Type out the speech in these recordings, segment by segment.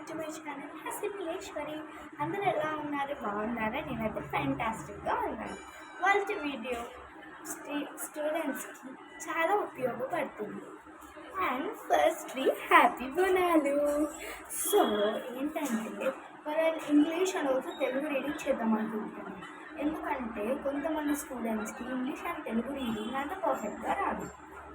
To my channel హసిమిలేశ్వరి. అందరూ ఎలా ఉన్నారు? బాగున్నారా? నేనైతే ఫ్యాంటాస్టిక్గా ఉన్నాను. వాళ్ళ వీడియో స్టూడెంట్స్కి చాలా ఉపయోగపడుతుంది. And firstly happy Bonalu. So ఏంటంటే మనం English and also Telugu reading చేద్దాం అనుకుంటున్నాను. ఎందుకంటే కొంతమంది స్టూడెంట్స్కి ఇంగ్లీష్ అండ్ తెలుగు రీడింగ్ అంత పర్ఫెక్ట్గా రాదు.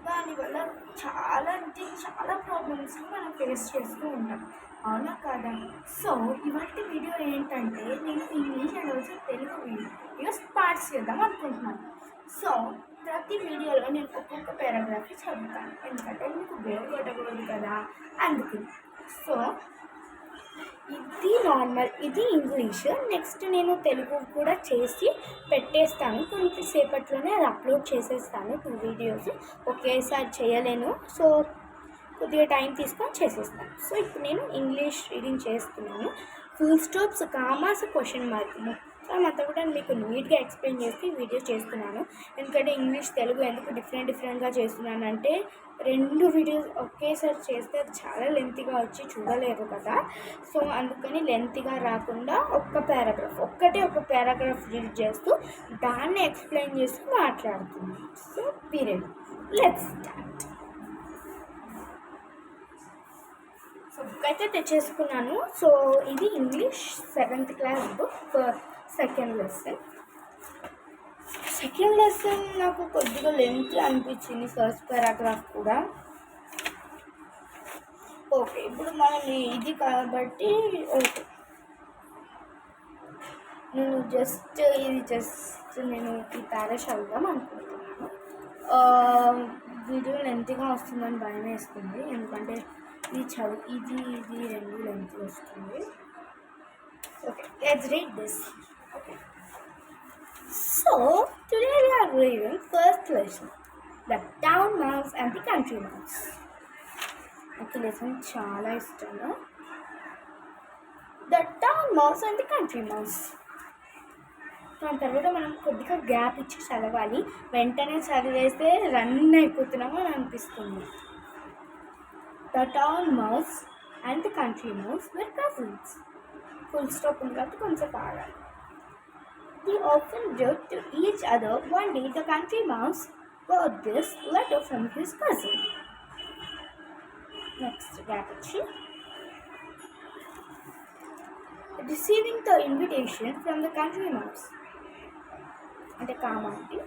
దానివల్ల చాలా ప్రాబ్లమ్స్ని మనం ఫేస్ చేస్తూ ఉంటాం, అవునా కాదా? సో ఇవాటి వీడియో ఏంటంటే నేను English and also Telugu videos parts చేద్దాం అనుకుంటున్నాను. సో ప్రతి వీడియోలో నేను ఒక్కొక్క పారాగ్రాఫ్ చదువుతాను, ఎందుకంటే మీకు బోర్ కొట్టకూడదు కదా, అందుకు. సో ఇది నార్మల్, ఇది ఇంగ్లీష్. నెక్స్ట్ నేను తెలుగు కూడా చేసి పెట్టేస్తాను, కొంతసేపట్లోనే అది అప్లోడ్ చేసేస్తాను. 2 వీడియోస్ ఒకేసారి చేయలేను, సో కొద్దిగా టైం తీసుకొని చేసేస్తాను. సో ఇప్పుడు నేను ఇంగ్లీష్ రీడింగ్ చేస్తున్నాను. Full stops, commas, question mark మొత్తం అంతా కూడా మీకు నీట్గా ఎక్స్ప్లెయిన్ చేసి వీడియో చేస్తున్నాను. ఎందుకంటే ఇంగ్లీష్ తెలుగు ఎందుకు డిఫరెంట్గా చేస్తున్నాను అంటే 2 వీడియోస్ ఒకేసారి చేస్తే అది చాలా లెంతీగా వచ్చి చూడలేరు కదా. సో అందుకని లెంతీగా రాకుండా ఒక పారాగ్రాఫ్ రీడ్ చేస్తూ దాన్ని ఎక్స్ప్లెయిన్ చేస్తూ మాట్లాడుతున్నాను. So period, let's start. So book అయితే తెచ్చేసుకున్నాను. సో ఇది English 7th class book, second lesson నాకు కొద్దిగా లెంత్ అనిపించింది, ఫస్ట్ పారాగ్రాఫ్ కూడా. ఓకే, ఇప్పుడు మనం ఇది కాబట్టి ఓకే, నేను నేను ఈ పారా చదువుదాం అనుకుంటున్నాను. వీడియో లెంత్గా వస్తుందని భయం వేస్తుంది, ఎందుకంటే ఇది 2 లెంత్ వస్తుంది. Okay, let's read this. Okay, so today we are reading first lesson, the town mouse and the country mouse. Okay, lesson చాలా ఇష్టము, the town mouse and the country mouse. దాని తర్వాత మనం కొద్దిగా గ్యాప్ ఇచ్చి చదవాలి, వెంటనే చదివేస్తే రన్ అయిపోతున్నాము అని అనిపిస్తుంది. The town mouse and the country mouse were cousins. Full stop ఉంది కాబట్టి కొంచెం ఆగాలి. They often joked to each other. One day, the country mouse got this letter from his cousin. Next, Gatachi. Receiving the invitation from the country mouse and the calm auntie,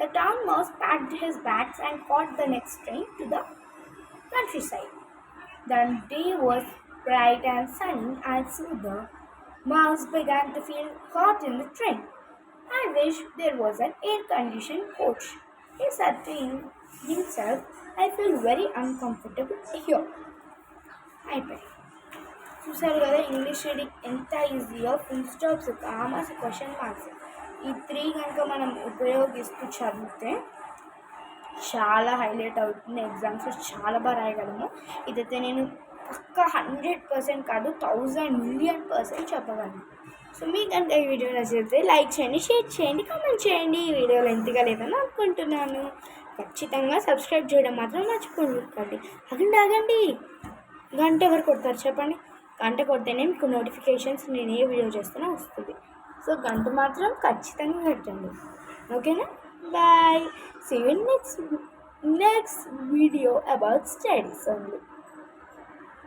the town mouse packed his bags and caught the next train to the countryside. The day was bright and sunny, and soon the mouse began to feel hot in the train. I wish there was an air-conditioned coach, he said to himself. I feel very uncomfortable here. అయిపోయి చూసారు కదా English reading ఎంత ఈజీగా. Full stops, commas, question marks ఈ 3 కనుక మనం ఉపయోగిస్తూ చదివితే చాలా హైలైట్ అవుతుంది, ఎగ్జామ్స్లో చాలా బాగా రాయగలము. ఇదైతే నేను పక్కా 100% కాదు, 1000,000,000% చెప్పగలను. సో మీకు కనుక ఈ వీడియో నచ్చితే లైక్ చేయండి, షేర్ చేయండి, కామెంట్ చేయండి. ఈ వీడియోలో ఎంతగా లేదని అనుకుంటున్నాను. ఖచ్చితంగా సబ్స్క్రైబ్ చేయడం మాత్రం మర్చిపోకండి. ఆగండి, గంట ఎవరు కొడతారు చెప్పండి? గంట కొడితేనే మీకు నోటిఫికేషన్స్ నేను ఏ వీడియో చేస్తున్నా వస్తుంది. సో గంట మాత్రం ఖచ్చితంగా పెట్టండి, ఓకేనా? Bye, see you next video about studies only.